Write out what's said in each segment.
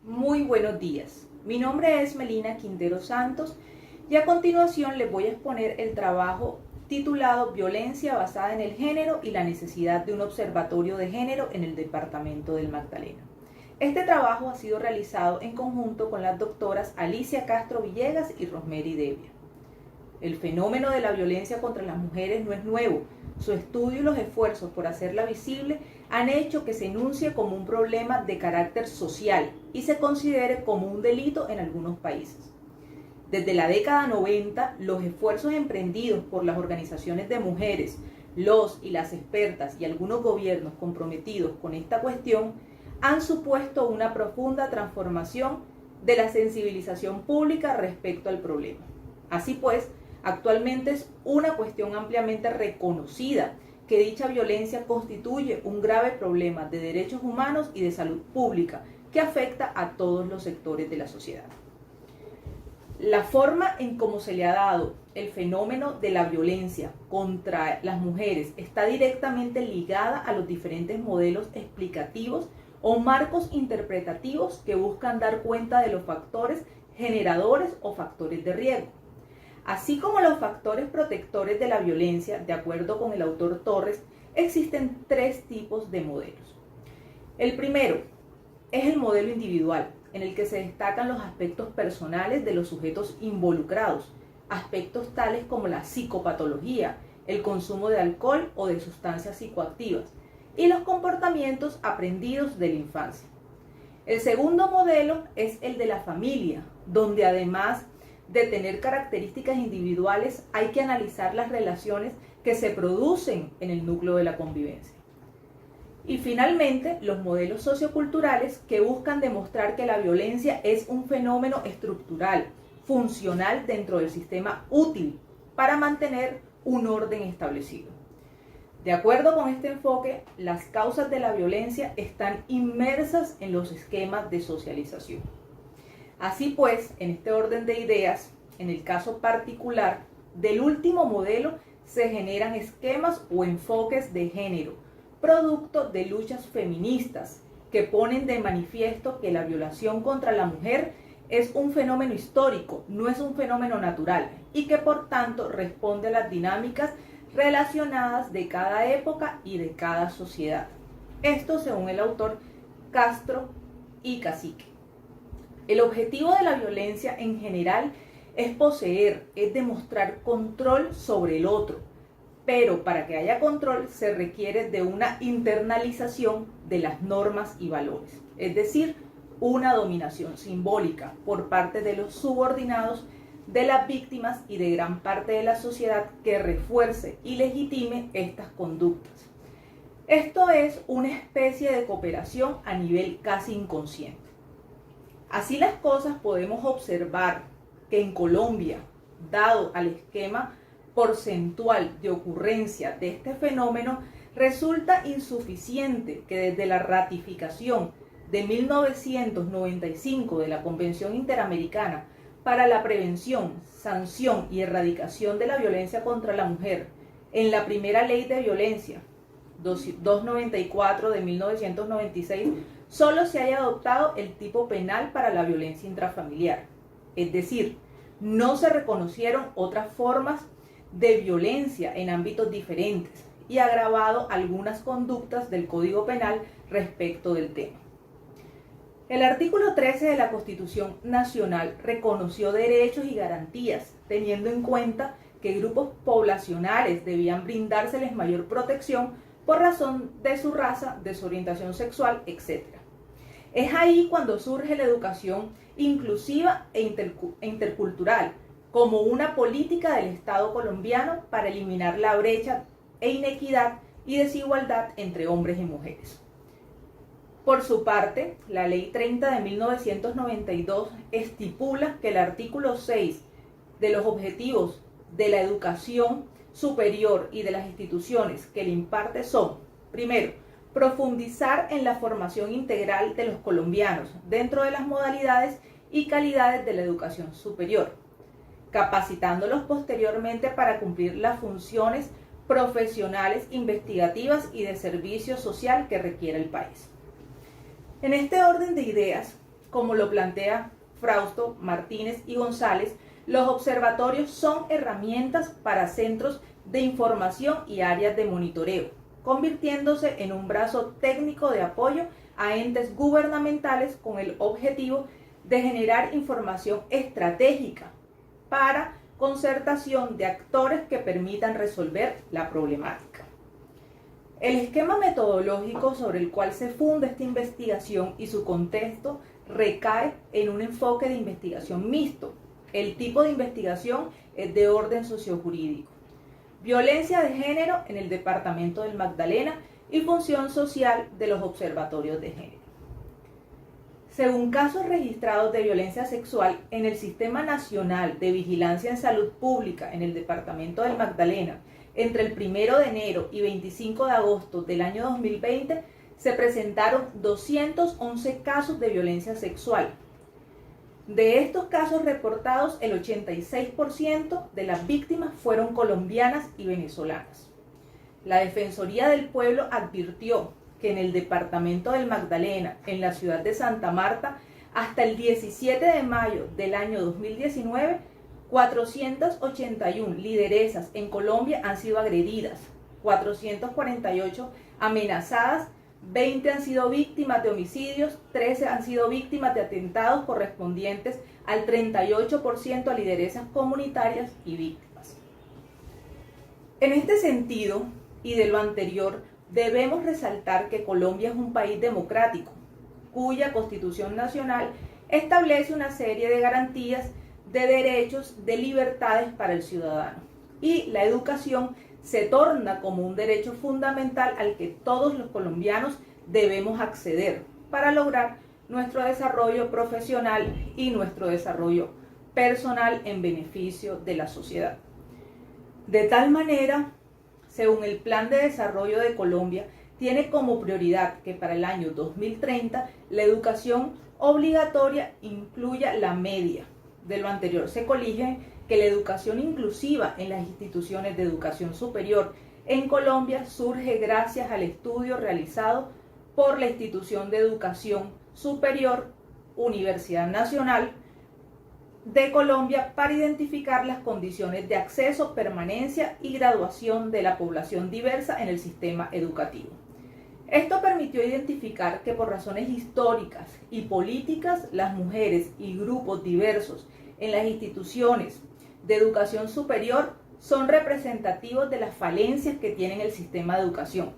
Muy buenos días. Mi nombre es Melina Quintero Santos y a continuación les voy a exponer el trabajo titulado Violencia basada en el género y la necesidad de un observatorio de género en el departamento del Magdalena. Este trabajo ha sido realizado en conjunto con las doctoras Alicia Castro Villegas y Rosemary Devia. El fenómeno de la violencia contra las mujeres no es nuevo. Su estudio y los esfuerzos por hacerla visible han hecho que se enuncie como un problema de carácter social y se considere como un delito en algunos países. Desde la década 90, los esfuerzos emprendidos por las organizaciones de mujeres, los y las expertas y algunos gobiernos comprometidos con esta cuestión han supuesto una profunda transformación de la sensibilización pública respecto al problema. Así pues, actualmente es una cuestión ampliamente reconocida que dicha violencia constituye un grave problema de derechos humanos y de salud pública que afecta a todos los sectores de la sociedad. La forma en cómo se le ha dado el fenómeno de la violencia contra las mujeres está directamente ligada a los diferentes modelos explicativos o marcos interpretativos que buscan dar cuenta de los factores generadores o factores de riesgo. Así como los factores protectores de la violencia, de acuerdo con el autor Torres, existen tres tipos de modelos. El primero es el modelo individual, en el que se destacan los aspectos personales de los sujetos involucrados, aspectos tales como la psicopatología, el consumo de alcohol o de sustancias psicoactivas, y los comportamientos aprendidos de la infancia. El segundo modelo es el de la familia, donde además de tener características individuales, hay que analizar las relaciones que se producen en el núcleo de la convivencia. Y finalmente, los modelos socioculturales que buscan demostrar que la violencia es un fenómeno estructural, funcional dentro del sistema útil para mantener un orden establecido. De acuerdo con este enfoque, las causas de la violencia están inmersas en los esquemas de socialización. Así pues, en este orden de ideas, en el caso particular del último modelo, se generan esquemas o enfoques de género, producto de luchas feministas que ponen de manifiesto que la violación contra la mujer es un fenómeno histórico, no es un fenómeno natural, y que por tanto responde a las dinámicas relacionadas de cada época y de cada sociedad. Esto según el autor Castro y Cacique. El objetivo de la violencia en general es poseer, es demostrar control sobre el otro, pero para que haya control se requiere de una internalización de las normas y valores, es decir, una dominación simbólica por parte de los subordinados, de las víctimas y de gran parte de la sociedad que refuerce y legitime estas conductas. Esto es una especie de cooperación a nivel casi inconsciente. Así las cosas, podemos observar que en Colombia, dado al esquema porcentual de ocurrencia de este fenómeno, resulta insuficiente que desde la ratificación de 1995 de la Convención Interamericana para la Prevención, Sanción y Erradicación de la Violencia contra la Mujer, en la primera Ley de Violencia, 294 de 1996, solo se haya adoptado el tipo penal para la violencia intrafamiliar. Es decir, no se reconocieron otras formas de violencia en ámbitos diferentes y agravado algunas conductas del Código Penal respecto del tema. El artículo 13 de la Constitución Nacional reconoció derechos y garantías, teniendo en cuenta que grupos poblacionales debían brindárseles mayor protección por razón de su raza, de su orientación sexual, etc. Es ahí cuando surge la educación inclusiva e intercultural como una política del Estado colombiano para eliminar la brecha e inequidad y desigualdad entre hombres y mujeres. Por su parte, la Ley 30 de 1992 estipula que el artículo 6 de los objetivos de la educación superior y de las instituciones que le imparte son, primero, profundizar en la formación integral de los colombianos dentro de las modalidades y calidades de la educación superior, capacitándolos posteriormente para cumplir las funciones profesionales, investigativas y de servicio social que requiere el país. En este orden de ideas, como lo plantea Frausto, Martínez y González, los observatorios son herramientas para centros de información y áreas de monitoreo, convirtiéndose en un brazo técnico de apoyo a entes gubernamentales con el objetivo de generar información estratégica para concertación de actores que permitan resolver la problemática. El esquema metodológico sobre el cual se funda esta investigación y su contexto recae en un enfoque de investigación mixto. El tipo de investigación es de orden sociojurídico. Violencia de género en el departamento del Magdalena y función social de los observatorios de género. Según casos registrados de violencia sexual en el Sistema Nacional de Vigilancia en Salud Pública en el departamento del Magdalena, entre el 1 de enero y 25 de agosto del año 2020, se presentaron 211 casos de violencia sexual. De estos casos reportados, el 86% de las víctimas fueron colombianas y venezolanas. La Defensoría del Pueblo advirtió que en el departamento del Magdalena, en la ciudad de Santa Marta, hasta el 17 de mayo del año 2019, 481 lideresas en Colombia han sido agredidas, 448 amenazadas, 20 han sido víctimas de homicidios, 13 han sido víctimas de atentados correspondientes al 38% a lideresas comunitarias y víctimas. En este sentido, y de lo anterior, debemos resaltar que Colombia es un país democrático, cuya Constitución Nacional establece una serie de garantías de derechos, de libertades para el ciudadano. Y la educación se torna como un derecho fundamental al que todos los colombianos debemos acceder para lograr nuestro desarrollo profesional y nuestro desarrollo personal en beneficio de la sociedad. De tal manera, según el Plan de Desarrollo de Colombia, tiene como prioridad que para el año 2030 la educación obligatoria incluya la media. De lo anterior se colige que la educación inclusiva en las instituciones de educación superior en Colombia surge gracias al estudio realizado por la Institución de Educación Superior Universidad Nacional de Colombia para identificar las condiciones de acceso, permanencia y graduación de la población diversa en el sistema educativo. Esto permitió identificar que por razones históricas y políticas las mujeres y grupos diversos en las instituciones de educación superior son representativos de las falencias que tiene el sistema de educación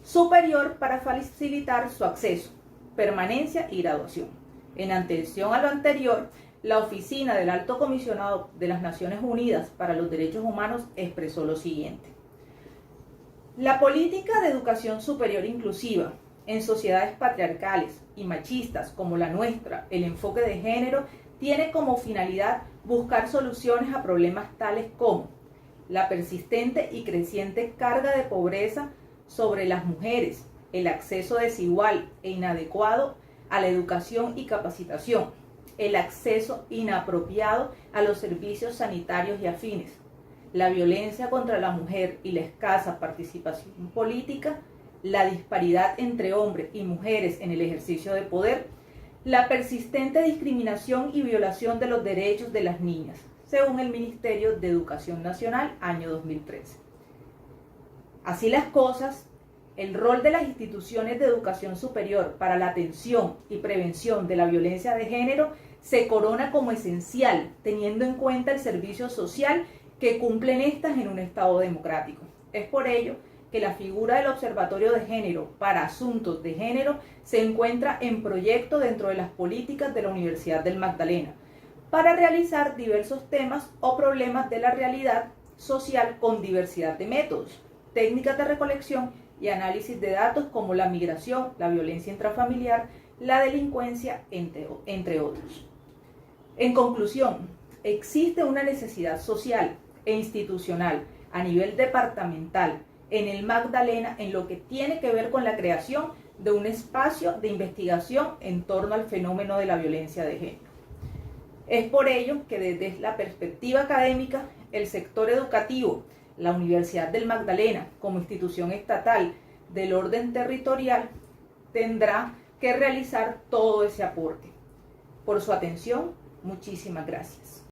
superior para facilitar su acceso, permanencia y graduación. En atención a lo anterior, la Oficina del Alto Comisionado de las Naciones Unidas para los Derechos Humanos expresó lo siguiente: la política de educación superior inclusiva en sociedades patriarcales y machistas como la nuestra, el enfoque de género, tiene como finalidad buscar soluciones a problemas tales como la persistente y creciente carga de pobreza sobre las mujeres, el acceso desigual e inadecuado a la educación y capacitación, el acceso inapropiado a los servicios sanitarios y afines, la violencia contra la mujer y la escasa participación política, la disparidad entre hombres y mujeres en el ejercicio de poder, la persistente discriminación y violación de los derechos de las niñas, según el Ministerio de Educación Nacional, año 2013. Así las cosas, el rol de las instituciones de educación superior para la atención y prevención de la violencia de género se corona como esencial, teniendo en cuenta el servicio social que cumplen estas en un Estado democrático. Es por ello que la figura del Observatorio de Género para Asuntos de Género se encuentra en proyecto dentro de las políticas de la Universidad del Magdalena para realizar diversos temas o problemas de la realidad social con diversidad de métodos, técnicas de recolección y análisis de datos como la migración, la violencia intrafamiliar, la delincuencia, entre otros. En conclusión, existe una necesidad social e institucional a nivel departamental en el Magdalena en lo que tiene que ver con la creación de un espacio de investigación en torno al fenómeno de la violencia de género. Es por ello que desde la perspectiva académica, el sector educativo, la Universidad del Magdalena, como institución estatal del orden territorial, tendrá que realizar todo ese aporte. por su atención. Muchísimas gracias.